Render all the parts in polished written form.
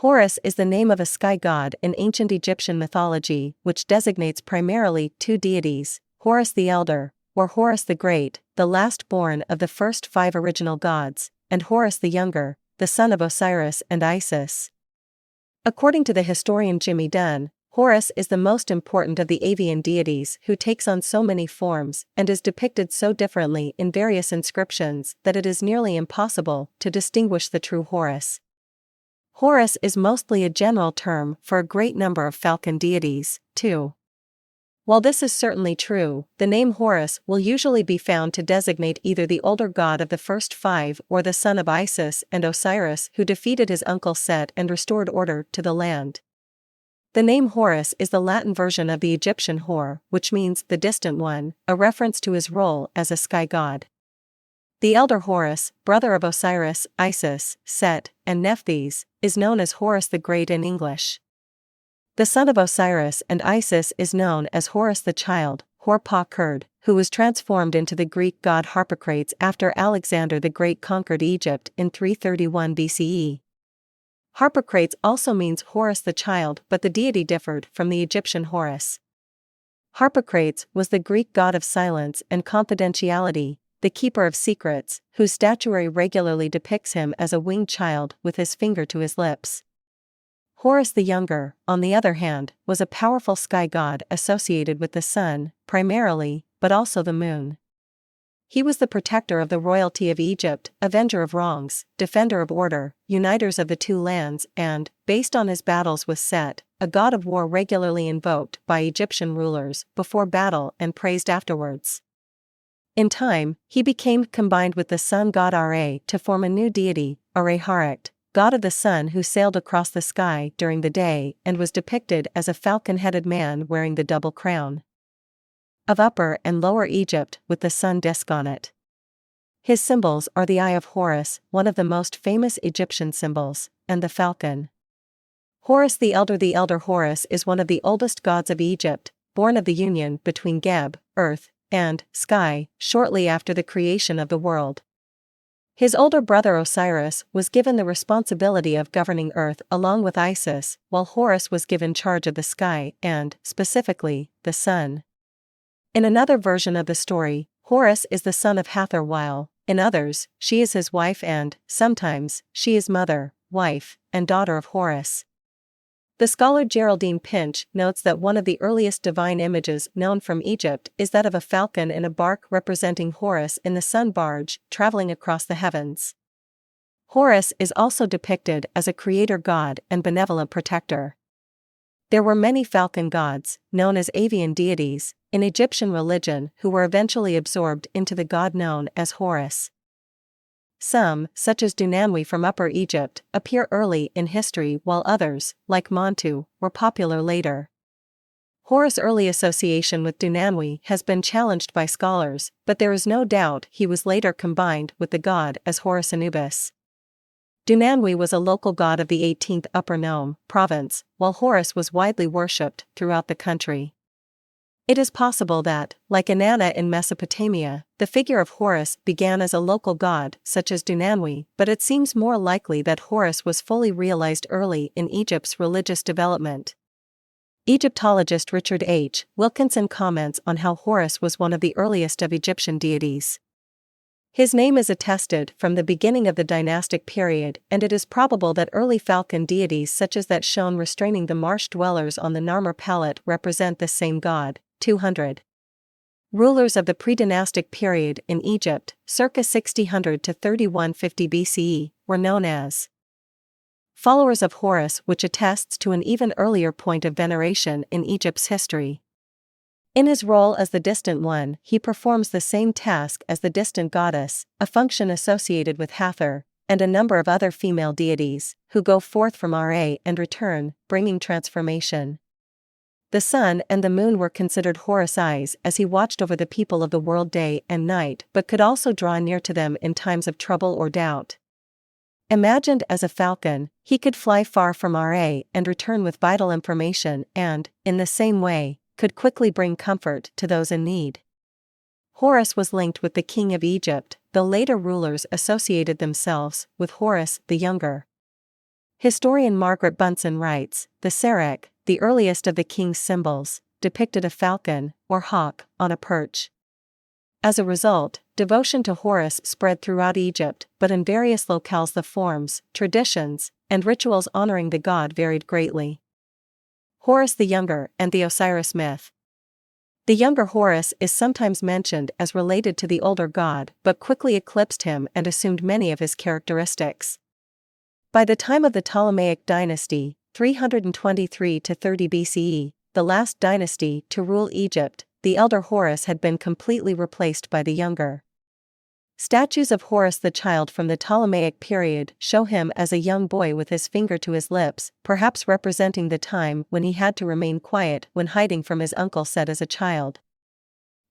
Horus is the name of a sky god in ancient Egyptian mythology, which designates primarily two deities, Horus the Elder, or Horus the Great, the last born of the first five original gods, and Horus the Younger, the son of Osiris and Isis. According to the historian Jimmy Dunn, Horus is the most important of the avian deities who takes on so many forms and is depicted so differently in various inscriptions that it is nearly impossible to distinguish the true Horus. Horus is mostly a general term for a great number of falcon deities, too. While this is certainly true, the name Horus will usually be found to designate either the older god of the first five or the son of Isis and Osiris who defeated his uncle Set and restored order to the land. The name Horus is the Latin version of the Egyptian Hor, which means the distant one, a reference to his role as a sky god. The elder Horus, brother of Osiris, Isis, Set, and Nephthys, is known as Horus the Great in English. The son of Osiris and Isis is known as Horus the Child, Hor-Pa-Kurd, who was transformed into the Greek god Harpocrates after Alexander the Great conquered Egypt in 331 BCE. Harpocrates also means Horus the Child, but the deity differed from the Egyptian Horus. Harpocrates was the Greek god of silence and confidentiality, the keeper of secrets, whose statuary regularly depicts him as a winged child with his finger to his lips. Horus the Younger, on the other hand, was a powerful sky god associated with the sun, primarily, but also the moon. He was the protector of the royalty of Egypt, avenger of wrongs, defender of order, uniters of the two lands, and, based on his battles with Set, a god of war regularly invoked by Egyptian rulers before battle and praised afterwards. In time, he became combined with the sun god Ra to form a new deity, Are-Haret, god of the sun who sailed across the sky during the day and was depicted as a falcon-headed man wearing the double crown of Upper and Lower Egypt with the sun disk on it. His symbols are the Eye of Horus, one of the most famous Egyptian symbols, and the falcon. Horus the Elder Horus is one of the oldest gods of Egypt, born of the union between Geb, earth, and sky, shortly after the creation of the world. His older brother Osiris was given the responsibility of governing Earth along with Isis, while Horus was given charge of the sky and, specifically, the sun. In another version of the story, Horus is the son of Hathor while, in others, she is his wife and, sometimes, she is mother, wife, and daughter of Horus. The scholar Geraldine Pinch notes that one of the earliest divine images known from Egypt is that of a falcon in a bark representing Horus in the sun barge, traveling across the heavens. Horus is also depicted as a creator god and benevolent protector. There were many falcon gods, known as avian deities, in Egyptian religion who were eventually absorbed into the god known as Horus. Some, such as Dunanwi from Upper Egypt, appear early in history while others, like Montu, were popular later. Horus' early association with Dunanwi has been challenged by scholars, but there is no doubt he was later combined with the god as Horus Anubis. Dunanwi was a local god of the 18th Upper Nome province, while Horus was widely worshipped throughout the country. It is possible that, like Inanna in Mesopotamia, the figure of Horus began as a local god such as Dunanwi, but it seems more likely that Horus was fully realized early in Egypt's religious development. Egyptologist Richard H. Wilkinson comments on how Horus was one of the earliest of Egyptian deities. His name is attested from the beginning of the dynastic period, and it is probable that early falcon deities such as that shown restraining the marsh dwellers on the Narmer palette represent the same god. 200. Rulers of the pre-dynastic period in Egypt, circa 6000 to 3150 BCE, were known as followers of Horus, which attests to an even earlier point of veneration in Egypt's history. In his role as the distant one, he performs the same task as the distant goddess, a function associated with Hathor, and a number of other female deities, who go forth from Ra and return, bringing transformation. The sun and the moon were considered Horus' eyes as he watched over the people of the world day and night, but could also draw near to them in times of trouble or doubt. Imagined as a falcon, he could fly far from Ra and return with vital information and, in the same way, could quickly bring comfort to those in need. Horus was linked with the king of Egypt, though later rulers associated themselves with Horus the Younger. Historian Margaret Bunsen writes, the Serach, the earliest of the king's symbols, depicted a falcon, or hawk, on a perch. As a result, devotion to Horus spread throughout Egypt, but in various locales the forms, traditions, and rituals honoring the god varied greatly. Horus the Younger and the Osiris myth. The younger Horus is sometimes mentioned as related to the older god but quickly eclipsed him and assumed many of his characteristics. By the time of the Ptolemaic dynasty, 323 to 30 BCE, the last dynasty to rule Egypt, the elder Horus had been completely replaced by the younger. Statues of Horus the child from the Ptolemaic period show him as a young boy with his finger to his lips, perhaps representing the time when he had to remain quiet when hiding from his uncle Set as a child.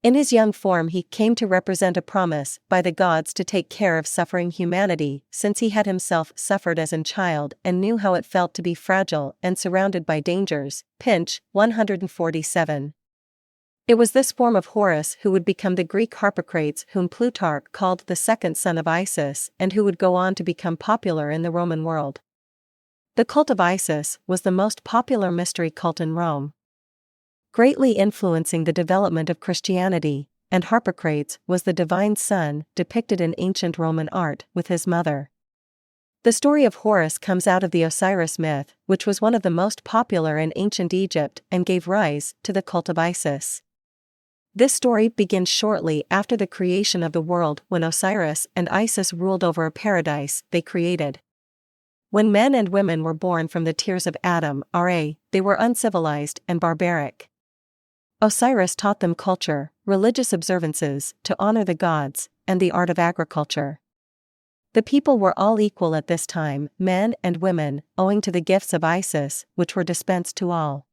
In his young form he came to represent a promise by the gods to take care of suffering humanity, since he had himself suffered as a child and knew how it felt to be fragile and surrounded by dangers. Pinch, 147. It was this form of Horus who would become the Greek Harpocrates, whom Plutarch called the second son of Isis and who would go on to become popular in the Roman world. The cult of Isis was the most popular mystery cult in Rome, greatly influencing the development of Christianity, and Harpocrates was the divine son depicted in ancient Roman art with his mother. The story of Horus comes out of the Osiris myth, which was one of the most popular in ancient Egypt and gave rise to the cult of Isis. This story begins shortly after the creation of the world when Osiris and Isis ruled over a paradise they created. When men and women were born from the tears of Adam, they were uncivilized and barbaric. Osiris taught them culture, religious observances, to honor the gods, and the art of agriculture. The people were all equal at this time, men and women, owing to the gifts of Isis, which were dispensed to all.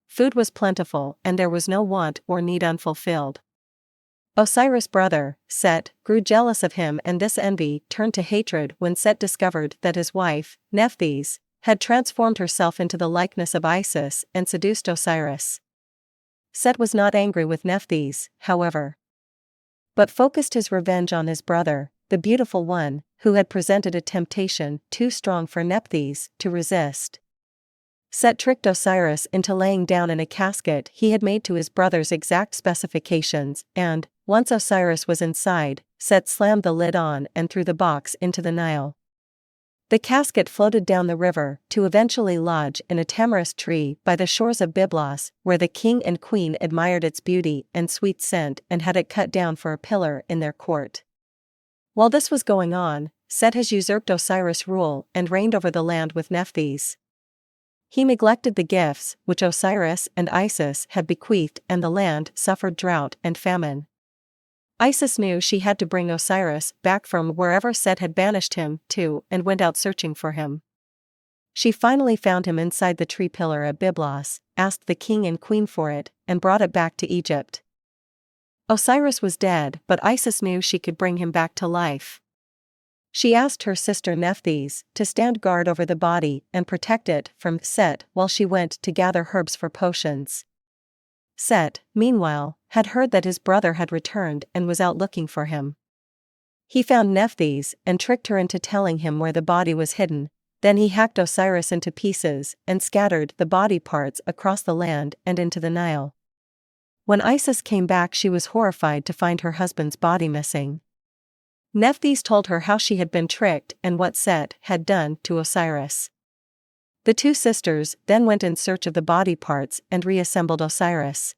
Food was plentiful and there was no want or need unfulfilled. Osiris' brother, Set, grew jealous of him, and this envy turned to hatred when Set discovered that his wife, Nephthys, had transformed herself into the likeness of Isis and seduced Osiris. Set was not angry with Nephthys, however, but focused his revenge on his brother, the beautiful one, who had presented a temptation too strong for Nephthys to resist. Set tricked Osiris into laying down in a casket he had made to his brother's exact specifications, and, once Osiris was inside, Set slammed the lid on and threw the box into the Nile. The casket floated down the river to eventually lodge in a tamarisk tree by the shores of Byblos, where the king and queen admired its beauty and sweet scent and had it cut down for a pillar in their court. While this was going on, Set has usurped Osiris' rule and reigned over the land with Nephthys. He neglected the gifts which Osiris and Isis had bequeathed, and the land suffered drought and famine. Isis knew she had to bring Osiris back from wherever Set had banished him to and went out searching for him. She finally found him inside the tree pillar at Byblos, asked the king and queen for it, and brought it back to Egypt. Osiris was dead, but Isis knew she could bring him back to life. She asked her sister Nephthys to stand guard over the body and protect it from Set while she went to gather herbs for potions. Set, meanwhile, had heard that his brother had returned and was out looking for him. He found Nephthys and tricked her into telling him where the body was hidden. Then he hacked Osiris into pieces and scattered the body parts across the land and into the Nile. When Isis came back, she was horrified to find her husband's body missing. Nephthys told her how she had been tricked and what Set had done to Osiris. The two sisters then went in search of the body parts and reassembled Osiris.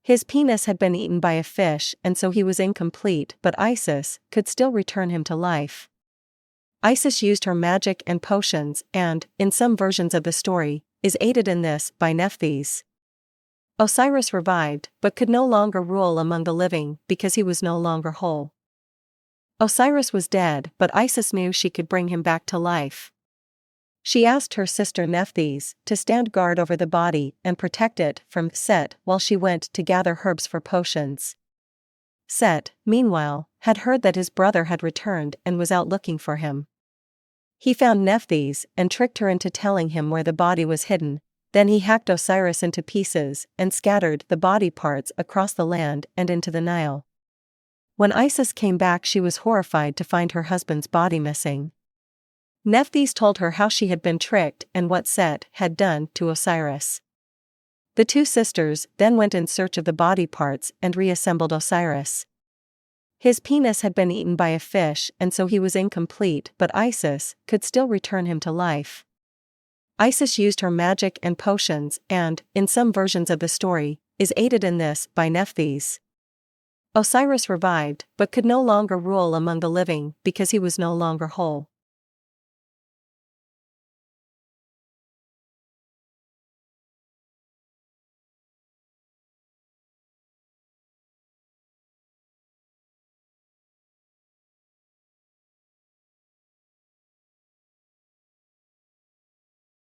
His penis had been eaten by a fish and so he was incomplete, but Isis could still return him to life. Isis used her magic and potions and, in some versions of the story, is aided in this by Nephthys. Osiris revived but could no longer rule among the living because he was no longer whole. Osiris was dead, but Isis knew she could bring him back to life. She asked her sister Nephthys to stand guard over the body and protect it from Set while she went to gather herbs for potions. Set, meanwhile, had heard that his brother had returned and was out looking for him. He found Nephthys and tricked her into telling him where the body was hidden. Then he hacked Osiris into pieces and scattered the body parts across the land and into the Nile. When Isis came back, she was horrified to find her husband's body missing. Nephthys told her how she had been tricked and what Set had done to Osiris. The two sisters then went in search of the body parts and reassembled Osiris. His penis had been eaten by a fish and so he was incomplete, but Isis could still return him to life. Isis used her magic and potions and, in some versions of the story, is aided in this by Nephthys. Osiris revived but could no longer rule among the living because he was no longer whole.